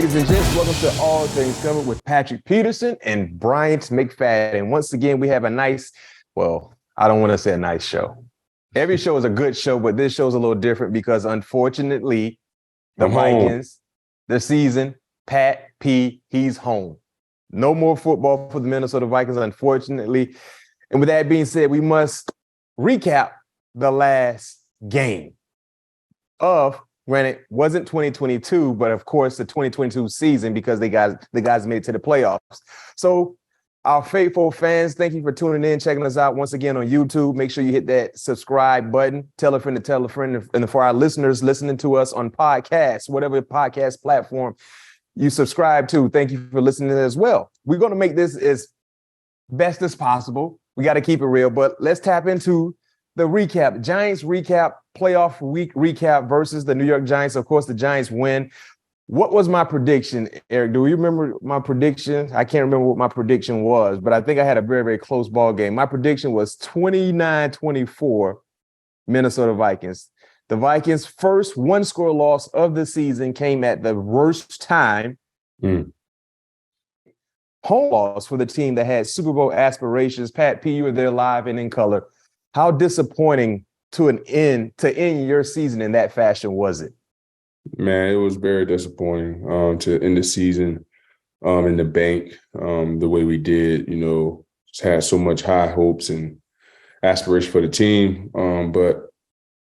Ladies and gents, welcome to All Things Covered with Patrick Peterson and Bryant McFadden. Once again, we have a nice, well, I don't want to say a nice show. Every show is a good show, but this show is a little different because unfortunately, the Vikings, the season, Pat P, he's home. No more football for the Minnesota Vikings, unfortunately. And with that being said, we must recap the last game of, granted, wasn't 2022, but of course the 2022 season because the guys made it to the playoffs. So our faithful fans, thank you for tuning in, checking us out once again on YouTube. Make sure you hit that subscribe button, tell a friend to tell a friend. And for our listeners listening to us on podcasts, whatever podcast platform you subscribe to, thank you for listening as well. We're going to make this as best as possible. We got to keep it real, but let's tap into the recap. Giants recap, playoff week recap versus the New York Giants. Of course, the Giants win. What was my prediction, Eric? Do you remember my prediction? I can't remember what my prediction was, but I think I had a very, very close ball game. My prediction was 29-24 Minnesota Vikings. The Vikings' first one-score loss of the season came at the worst time. Home loss for the team that had Super Bowl aspirations. Pat P, you were there live and in color. How disappointing to end your season in that fashion was it? Man, it was very disappointing to end the season in the bank the way we did. You know, just had so much high hopes and aspiration for the team. But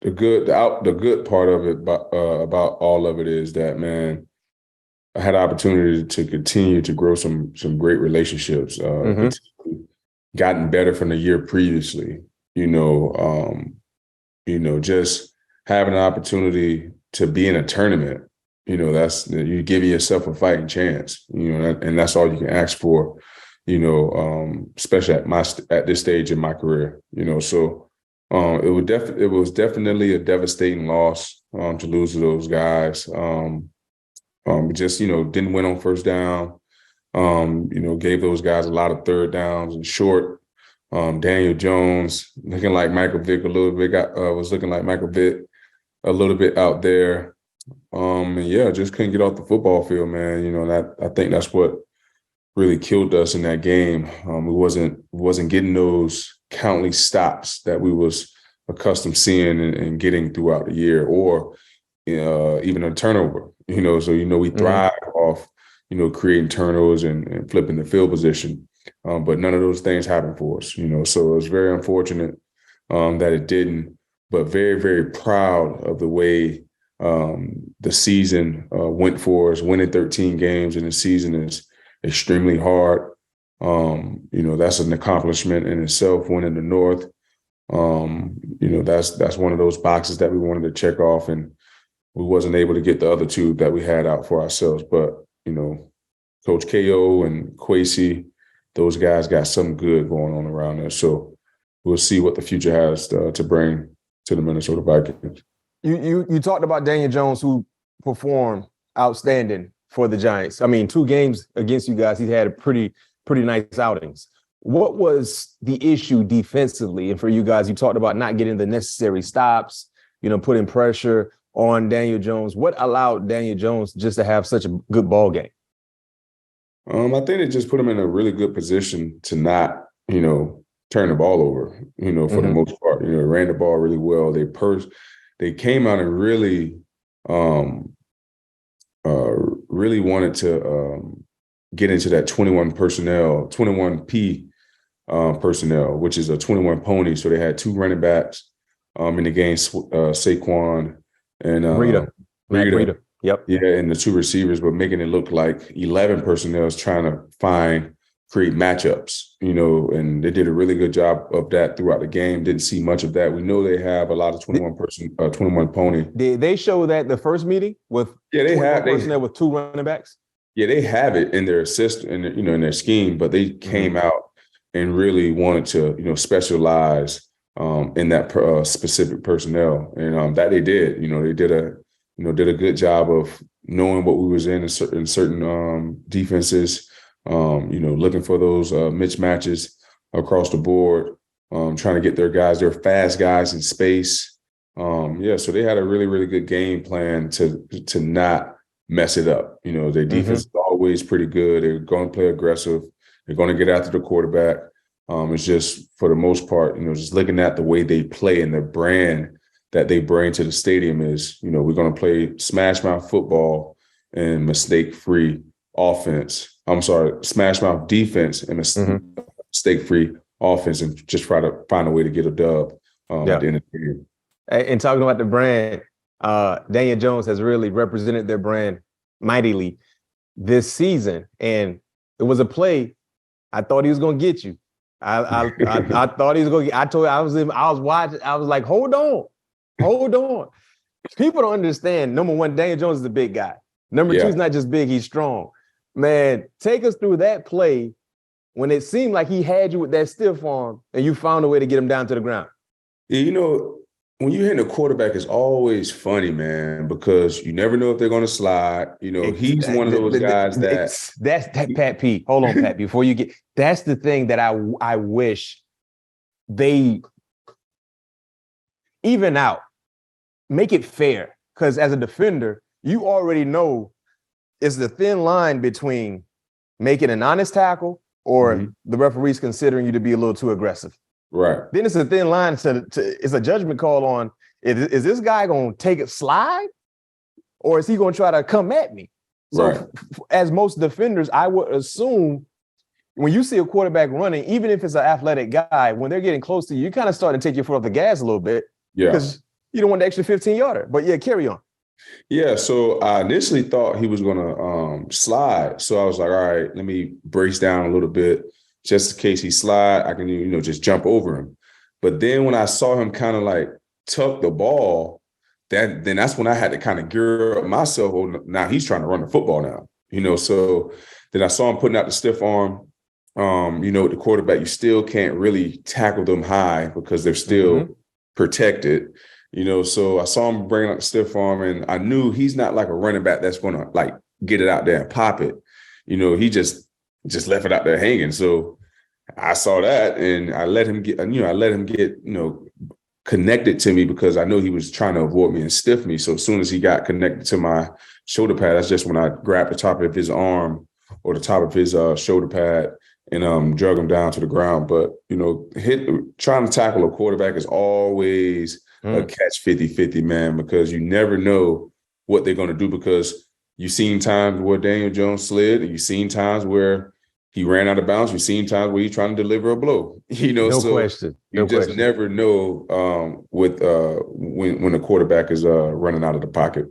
the good part of it about all of it is that, man, I had the opportunity to continue to grow some great relationships. Gotten better from the year previously. Just having an opportunity to be in a tournament, that's you give yourself a fighting chance, and that's all you can ask for, especially at this stage in my career, So it was definitely a devastating loss to lose to those guys. Just didn't win on first down. Gave those guys a lot of third downs and short. Daniel Jones looking like Michael Vick a little bit. Was looking like Michael Vick a little bit out there. Just couldn't get off the football field, man. I think that's what really killed us in that game. We wasn't getting those countless stops that we was accustomed seeing and getting throughout the year, or even a turnover. So we thrive off creating turnovers and flipping the field position. But none of those things happened for us, so it was very unfortunate that it didn't, but very, very proud of the way the season went for us. Winning 13 games in the season is extremely hard. That's an accomplishment in itself, winning the North. That's one of those boxes that we wanted to check off, and we wasn't able to get the other two that we had out for ourselves. But, Coach KO and Kwesi, those guys got something good going on around there. So we'll see what the future has to bring to the Minnesota Vikings. You talked about Daniel Jones, who performed outstanding for the Giants. I mean, 2 games against you guys, he's had a pretty nice outings. What was the issue defensively? And for you guys, you talked about not getting the necessary stops, putting pressure on Daniel Jones. What allowed Daniel Jones just to have such a good ball game? I think it just put him in a really good position to not, turn the ball over, for the most part. Ran the ball really well. They came out and really wanted to get into that 21P personnel, which is a 21 pony. So they had 2 running backs in the game, Saquon and Rita. Yep. Yeah, and the 2 receivers, but making it look like 11 personnel is trying to create matchups, and they did a really good job of that throughout the game. Didn't see much of that. We know they have a lot of 21 pony. Did they show that the first meeting with personnel with 2 running backs? Yeah, they have it in their system, in their scheme, but they came out and really wanted to, specialize in that specific personnel, and that they did. They did a good job of knowing what we was in certain defenses, looking for those mismatches across the board, trying to get their fast guys in space. So they had a really, really good game plan to not mess it up. You know, their defense is always pretty good. They're going to play aggressive. They're going to get after the quarterback. It's just, for the most part, you know, just looking at the way they play and the brand that they bring to the stadium is, you know, we're going to play smash mouth football and mistake-free offense. I'm sorry, smash mouth defense and mistake-free offense, and just try to find a way to get a dub at the end of the game. And talking about the brand, Daniel Jones has really represented their brand mightily this season. And it was a play. I thought he was going to get you. I thought he was going to get, I was watching. I was like, hold on. People don't understand. Number one, Daniel Jones is a big guy. Number two, he's not just big, he's strong. Man, take us through that play when it seemed like he had you with that stiff arm and you found a way to get him down to the ground. Yeah, you know, when you're hitting a quarterback, it's always funny, man, because you never know if they're going to slide. You know, he's one of those guys that's Pat P. Hold on, Pat. Before you get, that's the thing that I wish they even out, make it fair. Because as a defender, you already know it's the thin line between making an honest tackle or the referee's considering you to be a little too aggressive. Right. Then it's a thin line it's a judgment call on, is this guy going to take a slide or is he going to try to come at me? So as most defenders, I would assume when you see a quarterback running, even if it's an athletic guy, when they're getting close to you, you're kind of starting to take your foot off the gas a little bit. Yeah. Because you don't want the extra 15-yarder. But yeah, carry on. Yeah, so I initially thought he was going to slide. So I was like, all right, let me brace down a little bit. Just in case he slide, I can, you know, just jump over him. But then when I saw him kind of like tuck the ball, then that's when I had to kind of gear up myself. Oh, now he's trying to run the football now, you know. So then I saw him putting out the stiff arm. You know, the quarterback, you still can't really tackle them high because they're still protected. You know, so I saw him bringing out the stiff arm, and I knew he's not like a running back that's going to like get it out there and pop it. You know, he just left it out there hanging. So I saw that, and I let him get, connected to me because I know he was trying to avoid me and stiff me. So as soon as he got connected to my shoulder pad, that's just when I grabbed the top of his arm or the top of his shoulder pad and drug him down to the ground. But, you know, trying to tackle a quarterback is always a catch 50-50, man, because you never know what they're going to do, because you've seen times where Daniel Jones slid, and you've seen times where he ran out of bounds. You've seen times where he's trying to deliver a blow. You know, no question. You just never know when the quarterback is running out of the pocket.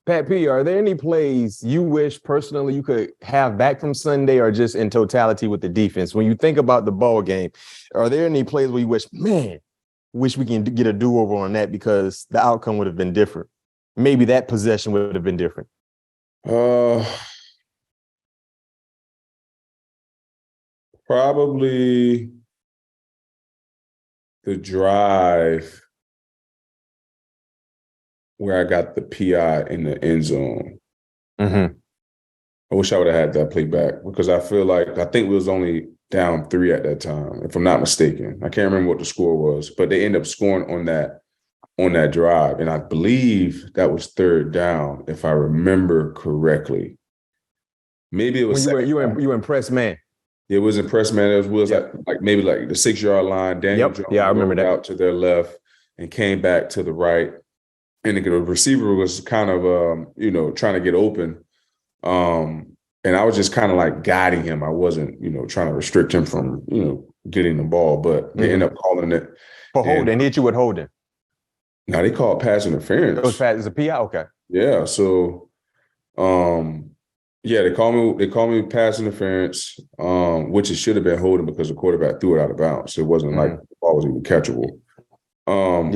Pat P, are there any plays you wish personally you could have back from Sunday, or just in totality with the defense? When you think about the ball game, are there any plays where you wish we can get a do-over on that because the outcome would have been different? Maybe that possession would have been different. Probably the drive where I got the PI in the end zone. I wish I would have had that play back, because I think we was only down 3 at that time, if I'm not mistaken. I can't remember what the score was, but they ended up scoring on that drive. And I believe that was 3rd down, if I remember correctly. Maybe it was you were impressed, man. It was impressed, man. It was like maybe like the 6-yard line. Daniel Jones I remember that. Out to their left and came back to the right. And the receiver was kind of, trying to get open. And I was just kind of like guiding him. I wasn't, trying to restrict him from, getting the ball. But they ended up calling it. For holding. They hit you with holding. No, they called pass interference. It was it's a PI? Okay. Yeah. So, they called me pass interference, which it should have been holding because the quarterback threw it out of bounds. It wasn't like the ball was even catchable. And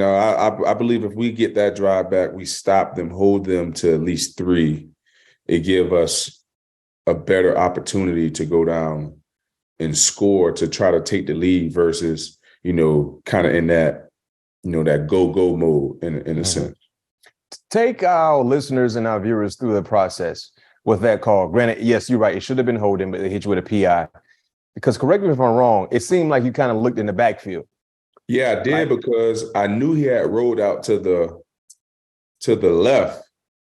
I believe if we get that drive back, we stop them, hold them to at least 3. It give us a better opportunity to go down and score, to try to take the lead versus, kind of in that, that go mode in a sense. Take our listeners and our viewers through the process with that call. Granted, yes, you're right. It should have been holding, but they hit you with a PI. Because correct me if I'm wrong, it seemed like you kind of looked in the backfield. Yeah, I did, because I knew he had rolled out to the to the left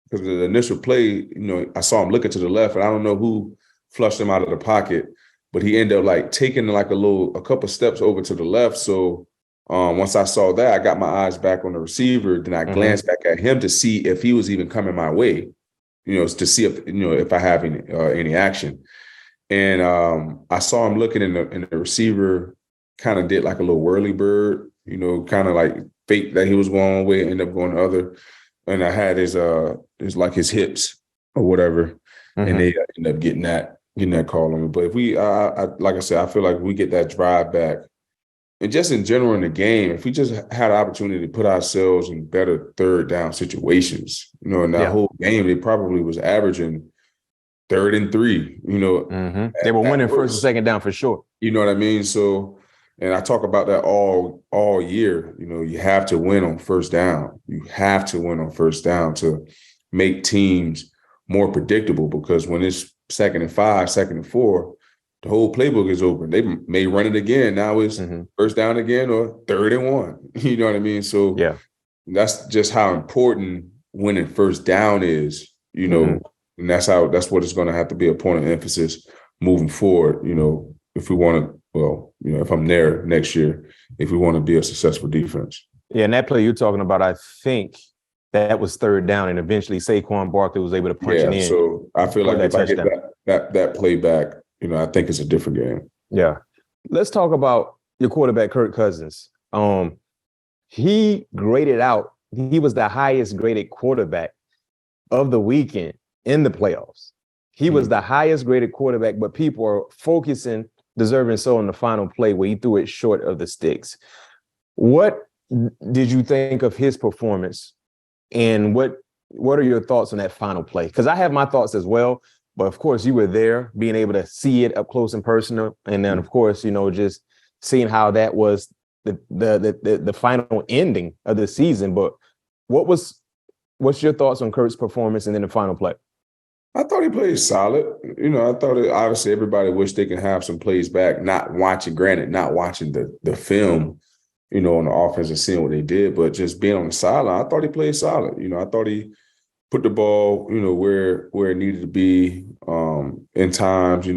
because the initial play, I saw him looking to the left, and I don't know who flushed him out of the pocket, but he ended up like taking like a couple steps over to the left. So once I saw that, I got my eyes back on the receiver. Then I glanced back at him to see if he was even coming my way, to see if I have any action. And I saw him looking, and the receiver kind of did like a little whirly bird, kind of like fake that he was going one way and ended up going the other. And I had his hips or whatever, and they ended up getting that call on me. But if we, like I said, I feel like we get that drive back, and just in general in the game, if we just had an opportunity to put ourselves in better third down situations, in that whole game, they probably was averaging 3rd and 3. They were winning first and second down for sure. You know what I mean? So. And I talk about that all year. You have to win on first down. You have to win on first down to make teams more predictable, because when it's 2nd and 5, 2nd and 4, the whole playbook is open. They may run it again. Now it's first down again or 3rd and 1. You know what I mean? So that's just how important winning first down is, and that's what it's going to have to be a point of emphasis moving forward, if we want to. Well, if I'm there next year, if we want to be a successful defense. Yeah, and that play you're talking about, I think that was 3rd down, and eventually Saquon Barkley was able to punch it in. Yeah, so I feel like if I get that play back, I think it's a different game. Yeah. Let's talk about your quarterback, Kirk Cousins. He graded out. He was the highest graded quarterback of the weekend in the playoffs. He was the highest graded quarterback, but people are focusing deserving so in the final play where he threw it short of the sticks. What did you think of his performance, and what are your thoughts on that final play? Because I have my thoughts as well, but of course you were there, being able to see it up close and personal, and then of course just seeing how that was the final ending of the season. But what's your thoughts on Kirk's performance and then the final play? I thought he played solid. I thought obviously everybody wished they could have some plays back, not watching the film, on the offense and seeing what they did, but just being on the sideline, I thought he played solid. I thought he put the ball, where it needed to be in times.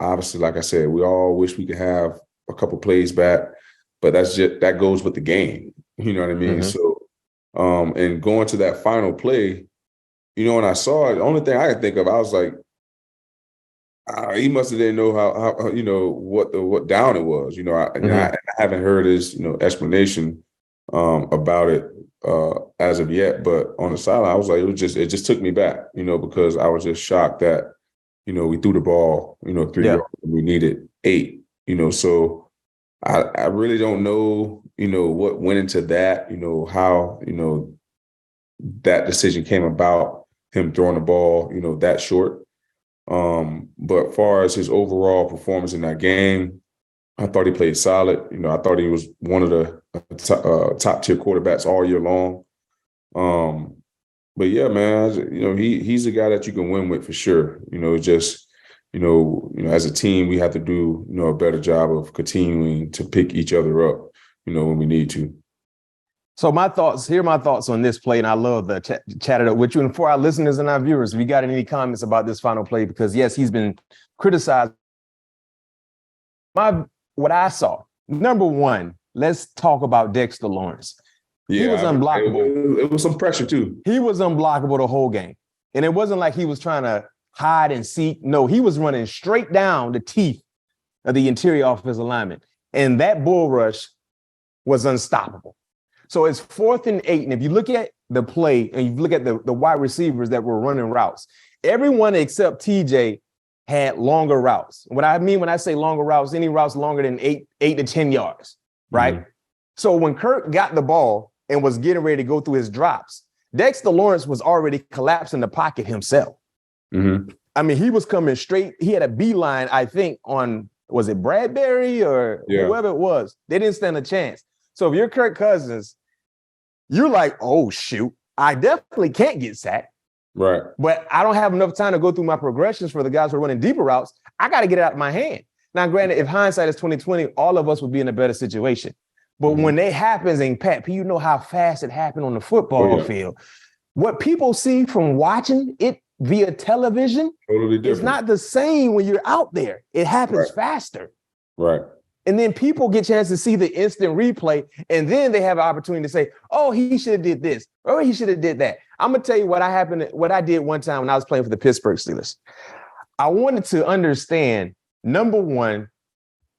Obviously, like I said, we all wish we could have a couple plays back, but that goes with the game. You know what I mean? So, and going to that final play, when I saw it, the only thing I could think of, I was like, he must have didn't know how what down it was. I haven't heard his explanation about it as of yet. But on the sideline, I was like, it just took me back, because I was just shocked that we threw the ball 3 yards and we needed 8. So I really don't know what went into that. How that decision came about, him throwing the ball, that short. But as far as his overall performance in that game, I thought he played solid. I thought he was one of the top tier quarterbacks all year long. But yeah, man, he's a guy that you can win with for sure. As a team, we have to do, a better job of continuing to pick each other up, when we need to. So here are my thoughts on this play, and I love the chat it up with you. And for our listeners and our viewers, if you got any comments about this final play, because yes, he's been criticized. What I saw, number one, let's talk about Dexter Lawrence. Yeah, he was unblockable. It was some pressure too. He was unblockable the whole game. And it wasn't like he was trying to hide and seek. No, he was running straight down the teeth of the interior offensive lineman. And that bull rush was unstoppable. So it's 4th and 8. And if you look at the play and you look at the wide receivers that were running routes, everyone except TJ had longer routes. What I mean when I say longer routes, any routes longer than 8 to 10 yards, right? So when Kirk got the ball and was getting ready to go through his drops, Dexter Lawrence was already collapsing the pocket himself. I mean, he was coming straight. He had a beeline, I think, on, was it Bradbury or whoever it was? They didn't stand a chance. So if you're Kirk Cousins, you're like, oh, shoot, I definitely can't get sacked. Right. But I don't have enough time to go through my progressions for the guys who are running deeper routes. I got to get it out of my hand. Now, granted, if hindsight is 2020, all of us would be in a better situation. But when it happens, and Pat, you know how fast it happened on the football field. what people see from watching it via television Totally different. is not the same when you're out there. It happens faster. Right. And then people get a chance to see the instant replay, and then they have an opportunity to say, oh, he should have did this, or he should have did that. I'm going to tell you what I did one time when I was playing for the Pittsburgh Steelers. I wanted to understand, number one,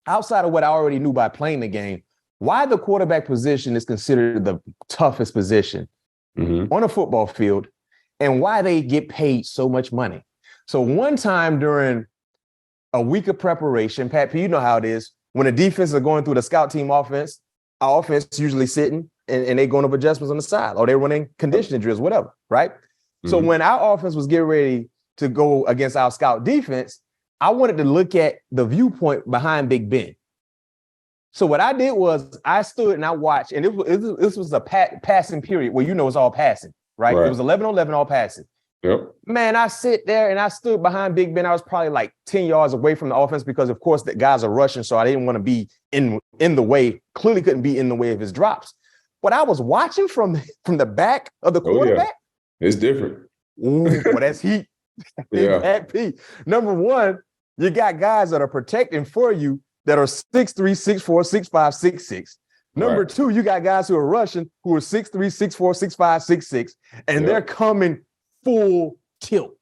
outside of what I already knew by playing the game, why the quarterback position is considered the toughest position on a football field, and why they get paid so much money. So one time during a week of preparation, Pat, you know how it is. When the defense are going through the scout team offense, our offense is usually sitting and they going over adjustments on the side, or they're running conditioning drills, whatever, right? So when our offense was getting ready to go against our scout defense, I wanted to look at the viewpoint behind Big Ben. So what I did was I stood and I watched, and this was a passing period where it's all passing, right? It was 11-on-11 all passing. Yep. Man, I sit there and I stood behind Big Ben. I was probably like 10 yards away from the offense because, of course, the guys are rushing, so I didn't want to be in the way. Clearly couldn't be in the way of his drops. But I was watching from the back of the quarterback. Yeah. It's different. Ooh, boy, that's heat. Yeah. Number one, you got guys that are protecting for you that are 6'3", 6'4", 6'5", 6'6". Number two, you got guys who are rushing who are 6'3", 6'4", 6'5", 6'6", and they're coming full tilt.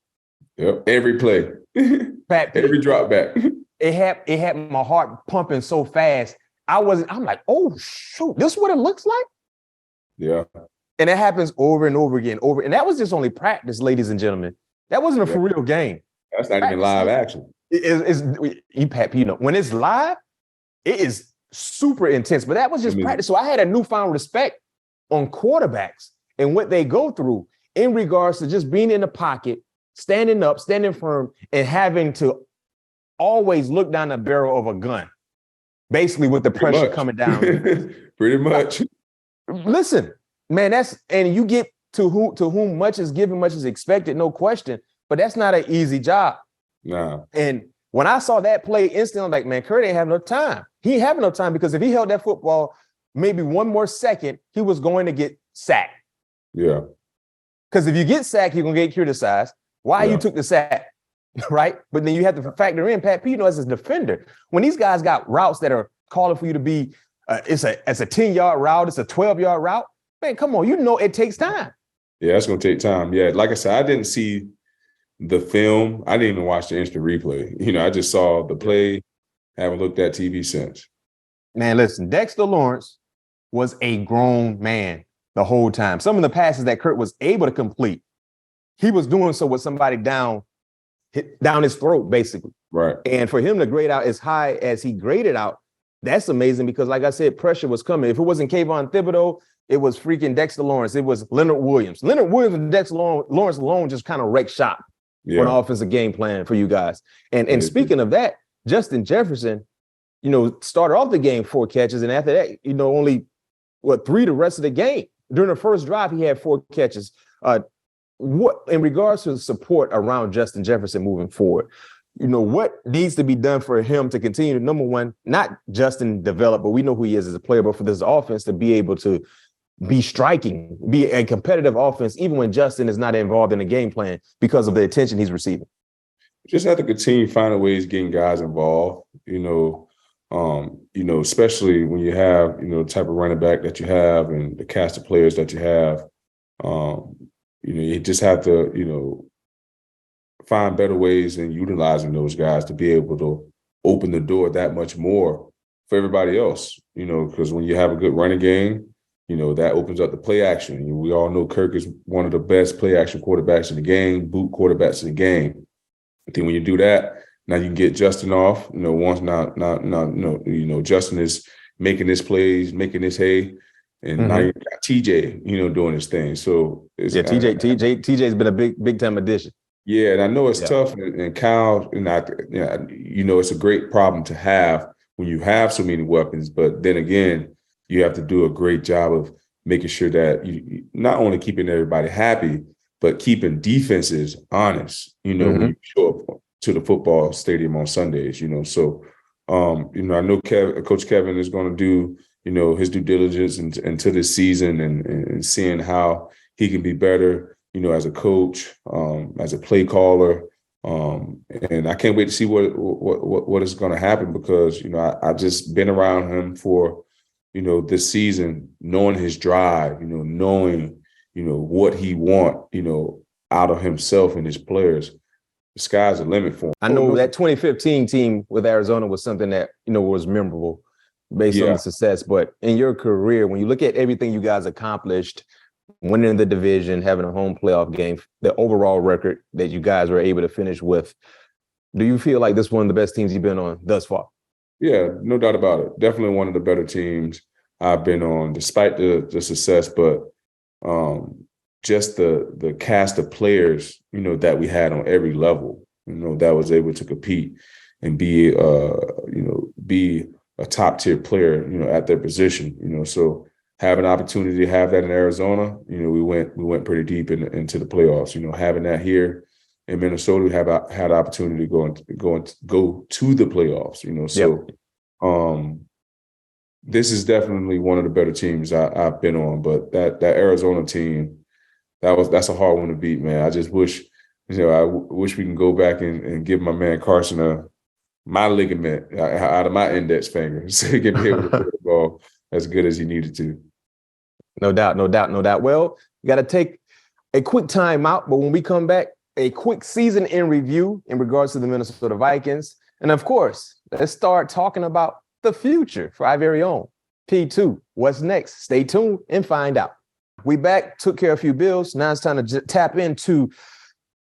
Yep. Every play. Every drop back. It had my heart pumping so fast. I'm like, oh shoot, this is what it looks like? Yeah. And it happens over and over again. And that was just only practice, ladies and gentlemen. That wasn't a for real game. That's not even live action. Pat, when it's live, it is super intense. But that was just practice. So I had a newfound respect on quarterbacks and what they go through in regards to just being in the pocket, standing up, standing firm, and having to always look down the barrel of a gun, basically with the pressure coming down. Pretty much. Listen, man, and you get to whom much is given, much is expected, no question, but that's not an easy job. No. And when I saw that play instantly, I'm like, man, Kurt ain't have no time. He ain't having no time because if he held that football maybe one more second, he was going to get sacked. Yeah. Because if you get sacked, you're going to get criticized. Why you took the sack, right? But then you have to factor in, Pat, as a defender, when these guys got routes that are calling for you to be, it's a 10-yard route, it's a 12-yard route, man, come on, it takes time. Yeah, it's going to take time. Yeah, like I said, I didn't see the film. I didn't even watch the instant replay. I just saw the play, haven't looked at TV since. Man, listen, Dexter Lawrence was a grown man the whole time. Some of the passes that Kurt was able to complete, he was doing so with somebody down his throat, basically. Right. And for him to grade out as high as he graded out, that's amazing because, like I said, pressure was coming. If it wasn't Kayvon Thibodeau, it was freaking Dexter Lawrence. It was Leonard Williams. Leonard Williams and Dexter Lawrence alone just kind of wrecked shop on the offensive game plan for you guys. And speaking of that, Justin Jefferson, started off the game 4 catches, and after that, only 3 the rest of the game. During the first drive, he had 4 catches. What in regards to the support around Justin Jefferson moving forward, what needs to be done for him to continue to, number one, not Justin develop, but we know who he is as a player, but for this offense to be able to be striking, be a competitive offense, even when Justin is not involved in the game plan because of the attention he's receiving. Just have to continue finding ways getting guys involved, especially when you have, the type of running back that you have and the cast of players that you have. You just have to, find better ways in utilizing those guys to be able to open the door that much more for everybody else, because when you have a good running game, that opens up the play action. We all know Kirk is one of the best play action quarterbacks in the game, boot quarterbacks in the game. I think when you do that, now you can get Justin off. Once Justin is making his plays, making his hay, and now you got TJ, doing his thing. So TJ's been a big time addition. Yeah, and I know it's tough, and Kyle, and it's a great problem to have when you have so many weapons. But then again, you have to do a great job of making sure that you not only keeping everybody happy, but keeping defenses honest. When you show up to the football stadium on Sundays. So I know Coach Kevin is going to do his due diligence into this season and seeing how he can be better. as a coach, as a play caller. And I can't wait to see what is going to happen because, I've just been around him for, this season, knowing his drive, knowing, what he want, out of himself and his players. The sky's the limit for him. I know that 2015 team with Arizona was something that, was memorable based on the success. But in your career, when you look at everything you guys accomplished, winning the division, having a home playoff game, the overall record that you guys were able to finish with, do you feel like this is one of the best teams you've been on thus far? Yeah, no doubt about it. Definitely one of the better teams I've been on, despite the success. But just the cast of players, that we had on every level, that was able to compete and be a top tier player, at their position, so have an opportunity to have that in Arizona, we went pretty deep into the playoffs, having that here in Minnesota, we had the opportunity to go to the playoffs, so yep. This is definitely one of the better teams I've been on, but that Arizona team, that's a hard one to beat, man. I just wish, I wish we can go back and give my man Carson my ligament out of my index finger so he can be able to throw the ball as good as he needed to. No doubt. Well, you got to take a quick time out, but when we come back, a quick season in review in regards to the Minnesota Vikings. And of course, let's start talking about the future for our very own P2. What's next? Stay tuned and find out. We back, took care of a few bills. Now it's time to tap into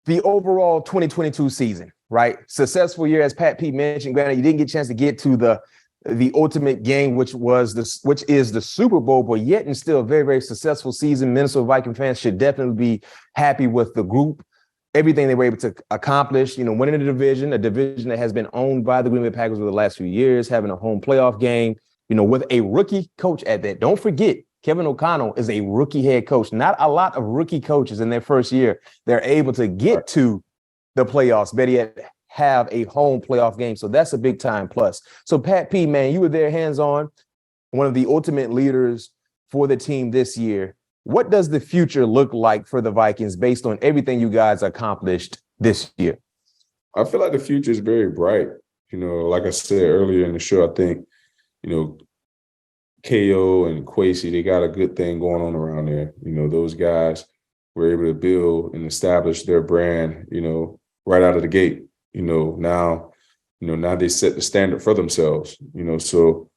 the overall 2022 season, right? Successful year, as Pat P mentioned. Granted, you didn't get a chance to get to the ultimate game, which is the Super Bowl, but yet and still a very, very successful season. Minnesota Viking fans should definitely be happy with the group, everything they were able to accomplish, winning a division that has been owned by the Green Bay Packers over the last few years, having a home playoff game, with a rookie coach at that. Don't forget, Kevin O'Connell is a rookie head coach. Not a lot of rookie coaches in their first year, they're able to get to the playoffs, better yet, have a home playoff game. So that's a big time plus. So Pat P, man, you were there hands-on, one of the ultimate leaders for the team this year. What does the future look like for the Vikings based on everything you guys accomplished this year? I feel like the future is very bright. Like I said earlier in the show, I think, KO and Kwesi, they got a good thing going on around there. Those guys were able to build and establish their brand, right out of the gate. Now they set the standard for themselves, so,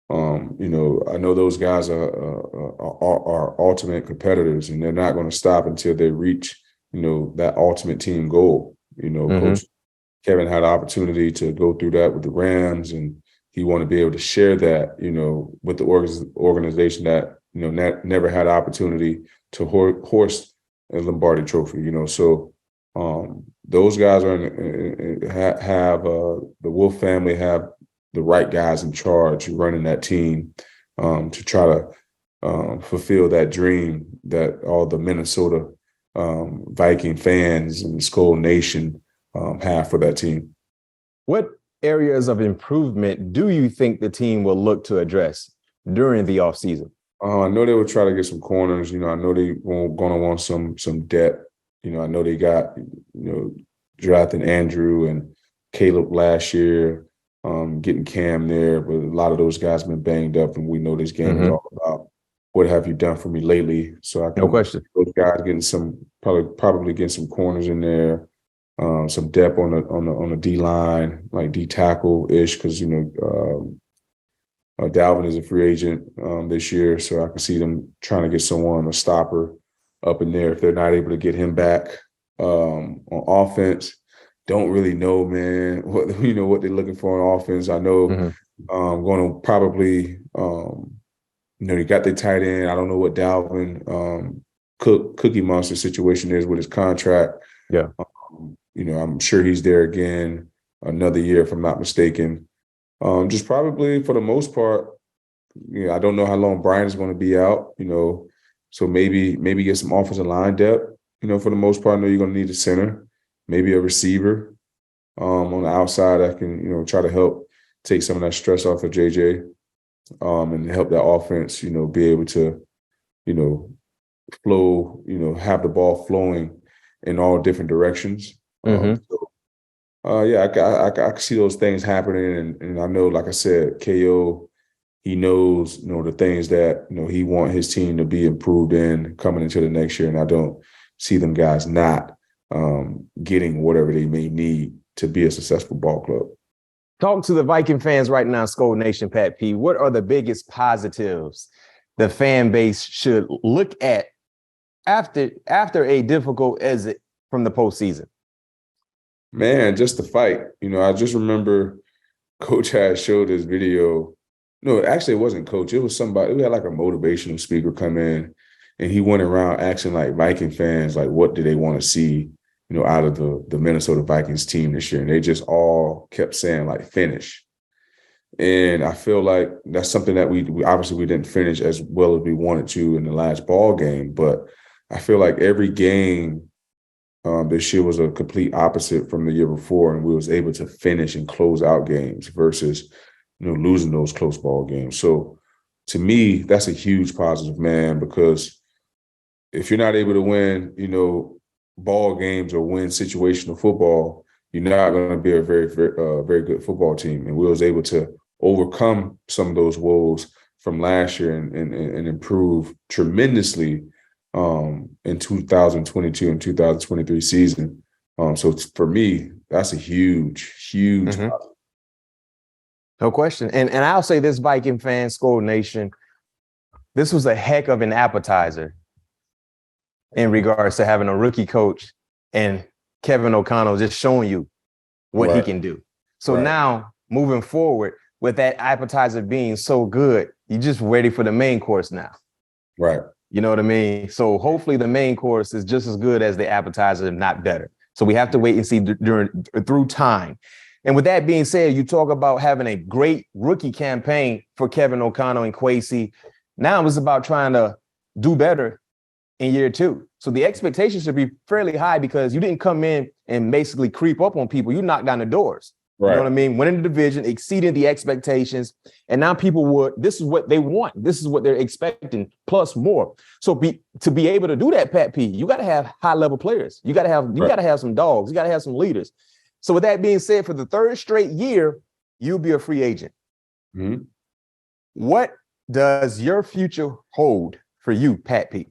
I know those guys are ultimate competitors and they're not going to stop until they reach, that ultimate team goal. Coach Kevin had an opportunity to go through that with the Rams, and he wanted to be able to share that, with the organization that, never had an opportunity to hoist a Lombardi trophy, so those guys have the Wolf family have the right guys in charge running that team to try to fulfill that dream that all the Minnesota Viking fans and Skull Nation have for that team. What areas of improvement do you think the team will look to address during the offseason? I know they will try to get some corners. I know they're going to want some depth. I know they got, drafting Andrew and Caleb last year, getting Cam there, but a lot of those guys have been banged up, and we know this game is all about what have you done for me lately. So I can, no question, those guys getting some probably getting some corners in there, some depth on the D line, like D tackle ish, because Dalvin is a free agent this year, so I can see them trying to get someone, a stopper, up in there if they're not able to get him back. On offense, don't really know, man, what they're looking for on offense. I know going to probably, you got the tight end. I don't know what Dalvin Cookie Monster situation is with his contract. Yeah. I'm sure he's there again another year, if I'm not mistaken. Just probably for the most part, I don't know how long Brian is going to be out, so maybe get some offensive line depth. For the most part, I know you're going to need a center, maybe a receiver on the outside that can, try to help take some of that stress off of JJ and help that offense, be able to, flow, have the ball flowing in all different directions. Yeah, I can see those things happening. And I know, like I said, KO, he knows, the things that, he want his team to be improved in coming into the next year. And I don't see them guys not getting whatever they may need to be a successful ball club. Talk to the Viking fans right now, Skull Nation, Pat P. What are the biggest positives the fan base should look at after a difficult exit from the postseason? Man, just the fight. I just remember Coach had showed this video. No, actually, it wasn't Coach. It was somebody. We had like a motivational speaker come in, and he went around asking like Viking fans, like, what do they want to see, out of the Minnesota Vikings team this year? And they just all kept saying like finish. And I feel like that's something that we obviously we didn't finish as well as we wanted to in the last ball game. But I feel like every game this year was a complete opposite from the year before, and we was able to finish and close out games versus, losing those close ball games. So to me, that's a huge positive, man, because if you're not able to win, ball games or win situational football, you're not going to be a very, very, very good football team. And we was able to overcome some of those woes from last year and improve tremendously in 2022 and 2023 season. So for me, that's a huge positive. No question. And I'll say this, Viking fans, Skull Nation, this was a heck of an appetizer in regards to having a rookie coach and Kevin O'Connell just showing you what he can do. So now moving forward with that appetizer being so good, you're just ready for the main course now. Right. You know what I mean? So hopefully the main course is just as good as the appetizer, if not better. So we have to wait and see through time. And with that being said, you talk about having a great rookie campaign for Kevin O'Connell and Kwesi. Now it's about trying to do better in year two. So the expectations should be fairly high because you didn't come in and basically creep up on people. You knocked down the doors. Right. You know what I mean? Winning the division, exceeding the expectations. And now this is what they want. This is what they're expecting, plus more. So to be able to do that, Pat P, you got to have high level players. You got to have some dogs. You got to have some leaders. So with that being said, for the third straight year, you'll be a free agent. Mm-hmm. What does your future hold for you, Pat P?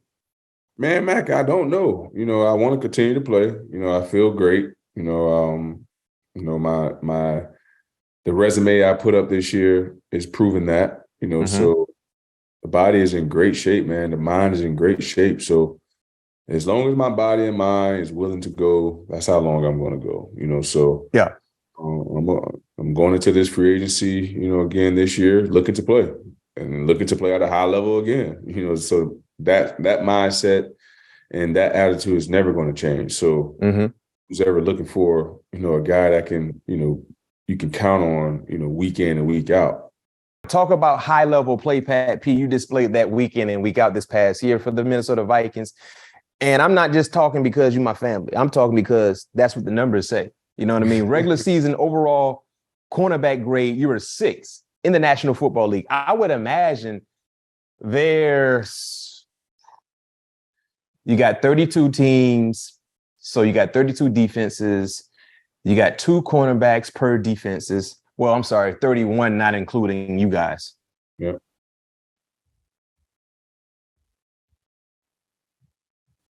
Man, Mac, I don't know. I want to continue to play. I feel great. The resume I put up this year is proving that. So the body is in great shape, man. The mind is in great shape. So as long as my body and mind is willing to go, that's how long I'm going to go. So yeah, I'm going into this free agency, again this year, looking to play at a high level again. So that mindset and that attitude is never going to change. So who's ever looking for, a guy that can, you can count on, week in and week out. Talk about high level play, Pat P. You displayed that week in and week out this past year for the Minnesota Vikings. And I'm not just talking because you're my family. I'm talking because that's what the numbers say. You know what I mean? Regular season overall cornerback grade, you were 6th in the National Football League. I would imagine you got 32 teams. So you got 32 defenses. You got 2 cornerbacks per defenses. Well, I'm sorry, 31, not including you guys. Yeah.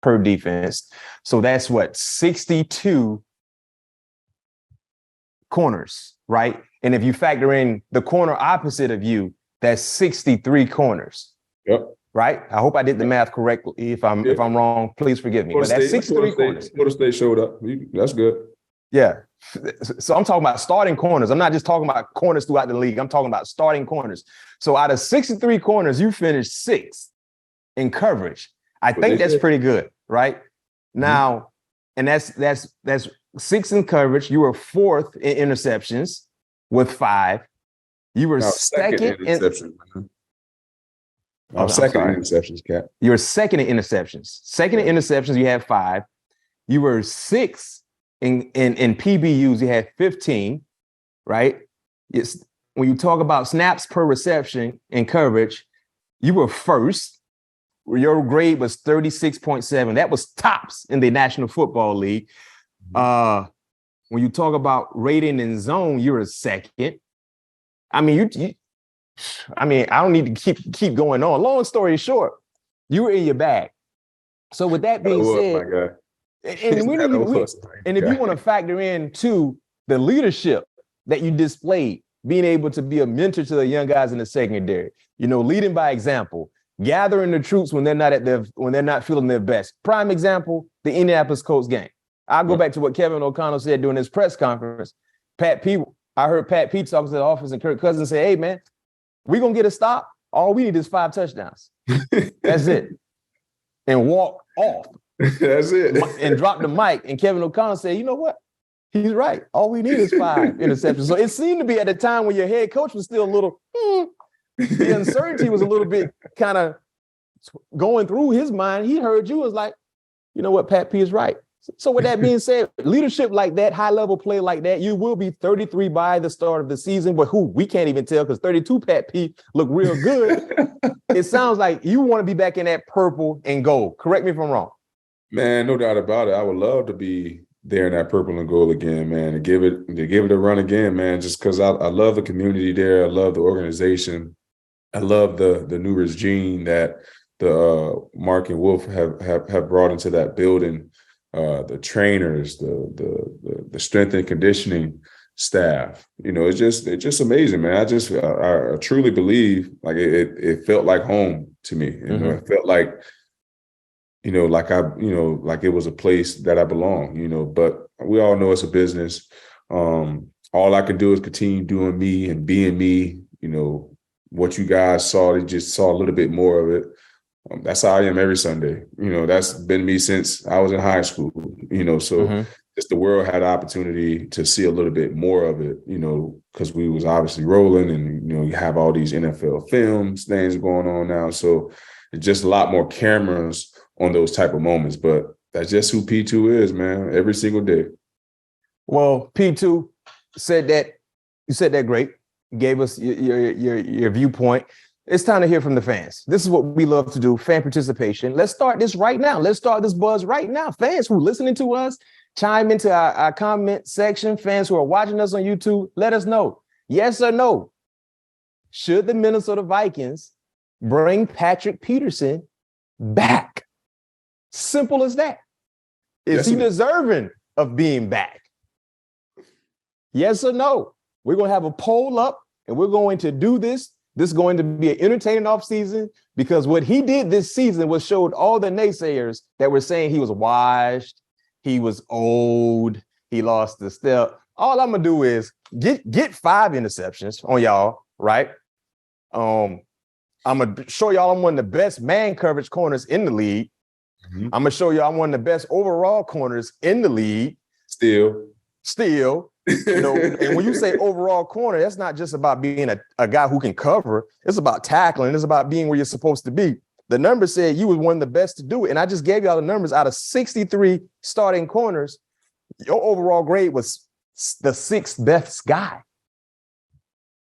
Per defense. So that's what, 62 corners, right? And if you factor in the corner opposite of you, that's 63 corners. Yep. Right? I hope I did the math correctly. If I'm wrong, please forgive me. But that's 63 corners. Florida State showed up. That's good. Yeah. So I'm talking about starting corners. I'm not just talking about corners throughout the league. I'm talking about starting corners. So out of 63 corners, you finished 6th in coverage. I think that's pretty good, right? Now, and that's 6th in coverage. You were 4th in interceptions with 5. You were second in interceptions. I'm second in interceptions, Cap. You were second in interceptions. Second in interceptions, you had 5. You were 6th in PBUs, you had 15, right? When you talk about snaps per reception in coverage, you were 1st. Your grade was 36.7. That was tops in the National Football League. When you talk about rating in zone, you're a second. I mean, I don't need to keep going on. Long story short, you were in your bag. So with that being said, and if you want to factor in too the leadership that you displayed, being able to be a mentor to the young guys in the secondary, leading by example, gathering the troops when they're not feeling their best. Prime example, the Indianapolis Colts game. I'll go back to what Kevin O'Connell said during his press conference. I heard Pat P talking to the office and Kirk Cousins say, hey, man, we're going to get a stop. All we need is 5 touchdowns. That's it. And walk off. That's it. And drop the mic. And Kevin O'Connell said, you know what? He's right. All we need is 5 interceptions. So it seemed to be at the time when your head coach was still a little, the uncertainty was a little bit kind of going through his mind. He heard you, was like, you know what? Pat P is right. So with that being said, leadership like that, high-level play like that, you will be 33 by the start of the season, but we can't even tell because 32 Pat P look real good. It sounds like you want to be back in that purple and gold. Correct me if I'm wrong. Man, no doubt about it. I would love to be there in that purple and gold again, man, to give it a run again, man, just because I love the community there. I love the organization. I love the new regime that the Mark and Wolf have brought into that building. The trainers, the strength and conditioning staff, it's just amazing, man. I truly believe like it felt like home to me. It felt like, like it was a place that I belong, but we all know it's a business. All I can do is continue doing me and being me, what you guys saw, they just saw a little bit more of it. That's how I am every Sunday. That's been me since I was in high school, so just the world had the opportunity to see a little bit more of it, because we was obviously rolling and, you have all these NFL films, things going on now. So it's just a lot more cameras on those type of moments, but that's just who P2 is, man, every single day. Well, P2 said that great, gave us your viewpoint. It's time to hear from the fans. This is what we love to do, fan participation. Let's start this right now. Let's start this buzz right now. Fans who are listening to us, chime into our comment section. Fans who are watching us on YouTube, let us know. Yes or no? Should the Minnesota Vikings bring Patrick Peterson back? Simple as that. Is he deserving of being back? Yes or no? We're going to have a poll up and we're going to do this. This is going to be an entertaining offseason because what he did this season was showed all the naysayers that were saying he was washed, he was old, he lost the step. All I'm gonna do is get 5 interceptions on y'all, right? I'm gonna show y'all I'm one of the best man coverage corners in the league. I'm gonna show you I'm one of the best overall corners in the league. Still. And when you say overall corner, that's not just about being a guy who can cover. It's about tackling. It's about being where you're supposed to be. The numbers said you was one of the best to do it. And I just gave y'all the numbers out of 63 starting corners. Your overall grade was the 6th best guy.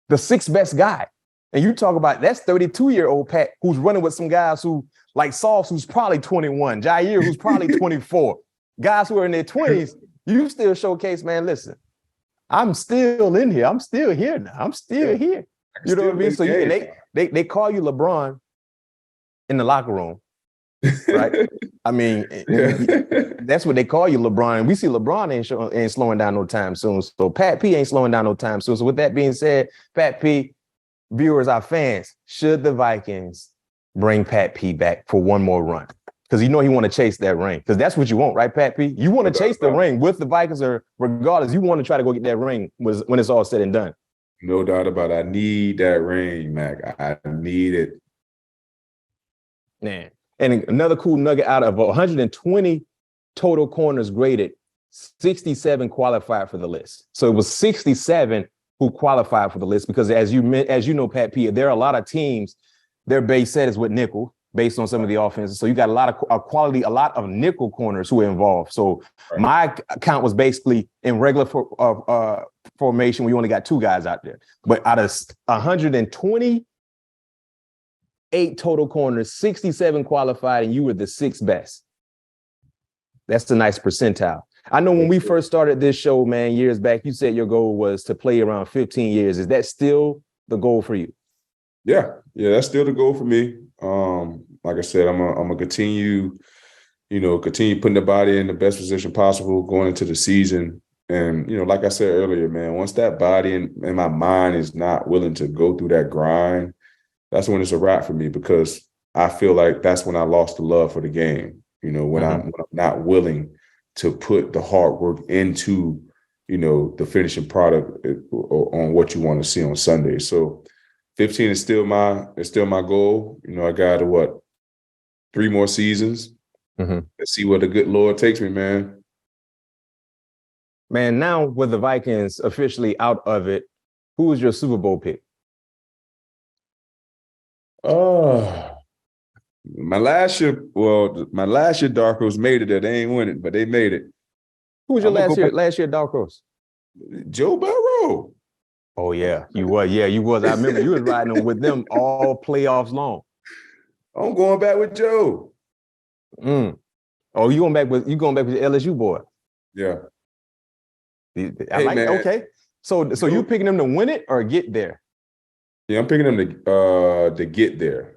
The 6th best guy. And you talk about that's 32-year-old Pat who's running with some guys who like Sauce, who's probably 21, Jair, who's probably 24, guys who are in their 20s. You still showcase, man, listen, I'm still in here. I'm still here now. I'm still here. You know what I mean? So they call you LeBron in the locker room, right? I mean, that's what they call you, LeBron. And we see LeBron ain't slowing down no time soon. So Pat P ain't slowing down no time soon. So with that being said, Pat P, viewers, our fans, should the Vikings bring Pat P back for one more run? Because he want to chase that ring. Because that's what you want, right, Pat P? You want to chase the ring with the Vikings, or regardless, you want to try to go get that ring when it's all said and done. No doubt about it. I need that ring, Mac. I need it. Man. And another cool nugget, out of 120 total corners graded, 67 qualified for the list. So it was 67 who qualified for the list because as you know, Pat P, there are a lot of teams, their base set is with nickel, based on some of the offenses. So you got a lot of nickel corners who are involved. So my count was basically in regular formation. We only got 2 guys out there. But out of 120 8 total corners, 67 qualified, and you were the 6th best. That's a nice percentile. I know when we first started this show, man, years back, you said your goal was to play around 15 years. Is that still the goal for you? Yeah, that's still the goal for me. Like I said, I'm gonna continue putting the body in the best position possible going into the season. And, like I said earlier, man, once that body and my mind is not willing to go through that grind, that's when it's a wrap for me, because I feel like that's when I lost the love for the game. When I'm not willing to put the hard work into, the finishing product on what you want to see on Sunday. So 15 is still my goal. I got 3 more seasons. Let's see where the good Lord takes me, man. Man, now with the Vikings officially out of it, who was your Super Bowl pick? My last year dark horse made it there. They ain't win it, but they made it. Who was your last year dark horse? Joe Burrow. Oh yeah, you was. Yeah, you was. I remember you was riding with them all playoffs long. I'm going back with Joe. Oh, you going back with the LSU boy? Yeah. Okay. So you picking them to win it or get there? Yeah, I'm picking them to get there.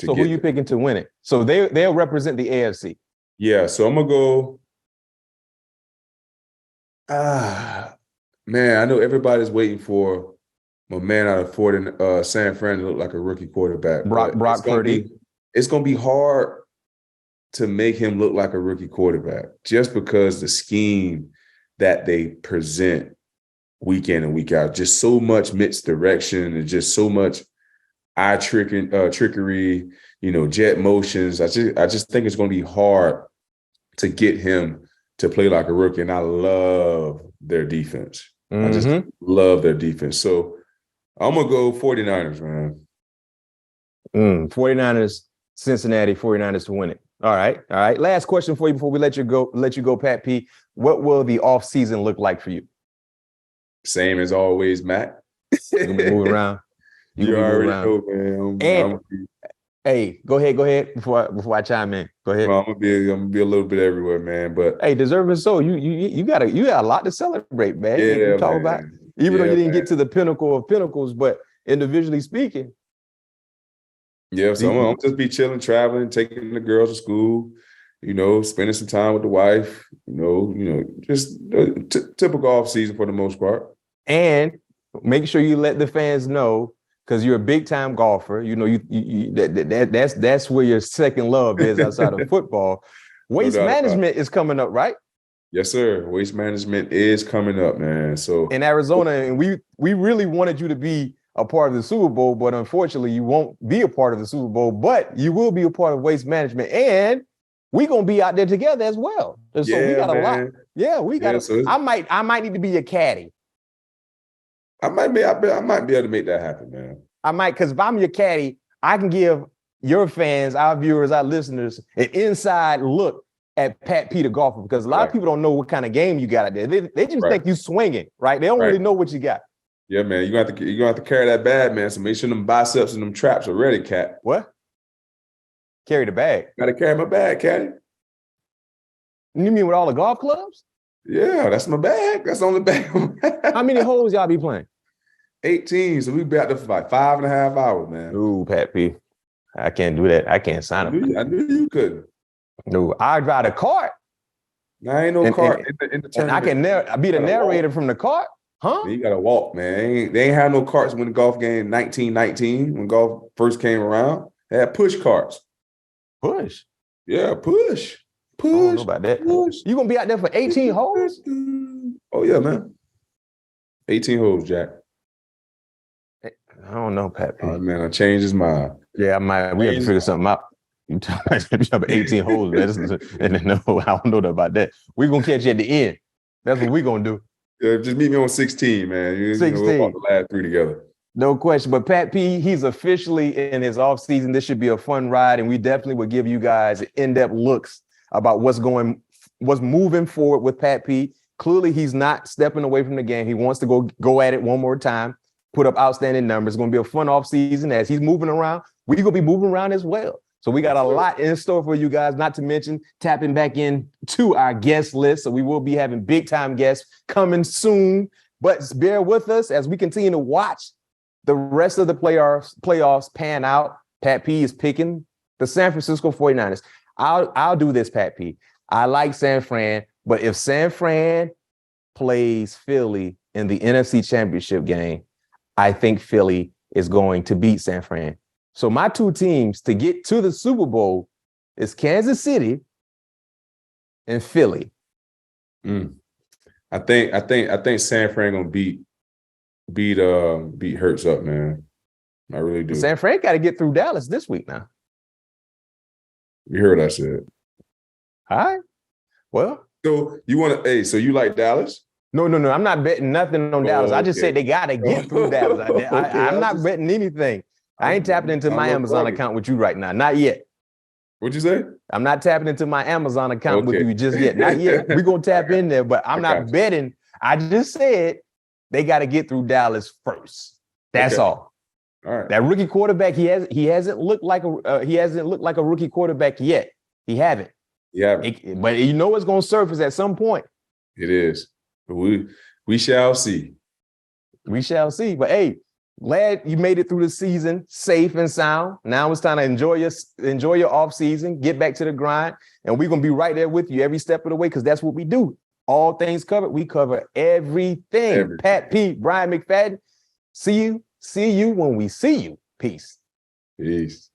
So who you picking to win it? So they'll represent the AFC. Yeah, so I'm gonna go. Man, I know everybody's waiting for my man out of San Fran to look like a rookie quarterback. Brock Purdy. It's gonna be hard to make him look like a rookie quarterback just because the scheme that they present week in and week out, just so much misdirection and just so much eye trickery, jet motions. I just think it's going to be hard to get him to play like a rookie. And I love their defense. I just love their defense. So I'm going to go 49ers, man. 49ers, Cincinnati 49ers to win it. All right. Last question for you before we let you go, Pat P. What will the offseason look like for you? Same as always, Matt. You're going to be moving around. You already know, man. Hey, go ahead before I chime in. Go ahead. Well, I'm gonna be a little bit everywhere, man. But hey, deserving so. You got a lot to celebrate, man. Yeah, you talk about, even though you didn't get to the pinnacle of pinnacles, but individually speaking. Yeah, so I'm gonna just be chilling, traveling, taking the girls to school, spending some time with the wife, just typical off season for the most part. And make sure you let the fans know, because you're a big time golfer. That's where your second love is outside of football. Waste management is coming up, right? Yes, sir. Waste management is coming up, man. So in Arizona, and we really wanted you to be a part of the Super Bowl, but unfortunately, you won't be a part of the Super Bowl. But you will be a part of waste management, and we're gonna be out there together as well. So we got a lot. Yeah, we got. So I might need to be your caddy. I might be able to make that happen, man. I might, because if I'm your caddy, I can give your fans, our viewers, our listeners, an inside look at Pat P the golfer, because a lot of people don't know what kind of game you got out there. They just think you swinging, right? They don't really know what you got. Yeah, man. You're gonna have to carry that bag, man. So make sure them biceps and them traps are ready, Cat. What? Carry the bag. Gotta carry my bag, Caddy. You mean with all the golf clubs? Yeah, that's my bag. That's on the bag. How many holes y'all be playing? 18. So we be out there for like 5.5 hours, man. Ooh, Pat P. I can't do that. I can't sign up. I knew you couldn't. No, I drive a cart. I ain't no cart in the tournament. And I can be the narrator from the cart. Huh? Man, you gotta walk, man. They ain't have no carts when the golf game 1919, when golf first came around. They had push carts. Push? Yeah, push. I don't know about that. Push. You gonna be out there for 18 holes? Oh yeah, man. 18 holes, Jack. I don't know, Pat P. Oh man, I changed his mind. Yeah, I might. We have to figure something out. You talk 18 holes, man. And no, I don't know about that. We're gonna catch you at the end. That's what we're gonna do. Yeah, just meet me on 16, man. 16. We'll walk the last 3 together. No question. But Pat P, he's officially in his offseason. This should be a fun ride, and we definitely will give you guys in-depth looks about what's moving forward with Pat P. Clearly, he's not stepping away from the game. He wants to go at it one more time, put up outstanding numbers. It's going to be a fun offseason as he's moving around. we're going to be moving around as well. So we got a lot in store for you guys, not to mention tapping back in to our guest list. So we will be having big time guests coming soon, but bear with us as we continue to watch the rest of the playoffs pan out. Pat P is picking the San Francisco 49ers. I'll do this, Pat P. I like San Fran, but if San Fran plays Philly in the NFC Championship game, I think Philly is going to beat San Fran. So my two teams to get to the Super Bowl is Kansas City and Philly. I think San Fran gonna beat Hurts up, man. I really do. San Fran got to get through Dallas this week now. You heard what I said. All right. Well, so you like Dallas? No. I'm not betting nothing on Dallas. I just said they got to get through Dallas. I'm not betting anything. I ain't tapping into my Amazon account with you right now. Not yet. What'd you say? I'm not tapping into my Amazon account with you just yet. Not yet. We're going to tap in there, but I'm not betting. I just said they got to get through Dallas first. That's all. All right. That rookie quarterback, he hasn't looked like a rookie quarterback yet. He haven't. But you know it's going to surface at some point. It is. We shall see. We shall see. But hey, glad you made it through the season safe and sound. Now it's time to enjoy your off season, get back to the grind, and we're gonna be right there with you every step of the way because that's what we do. All things covered. We cover everything. Pat P, Brian McFadden. See you when we see you. Peace. Peace.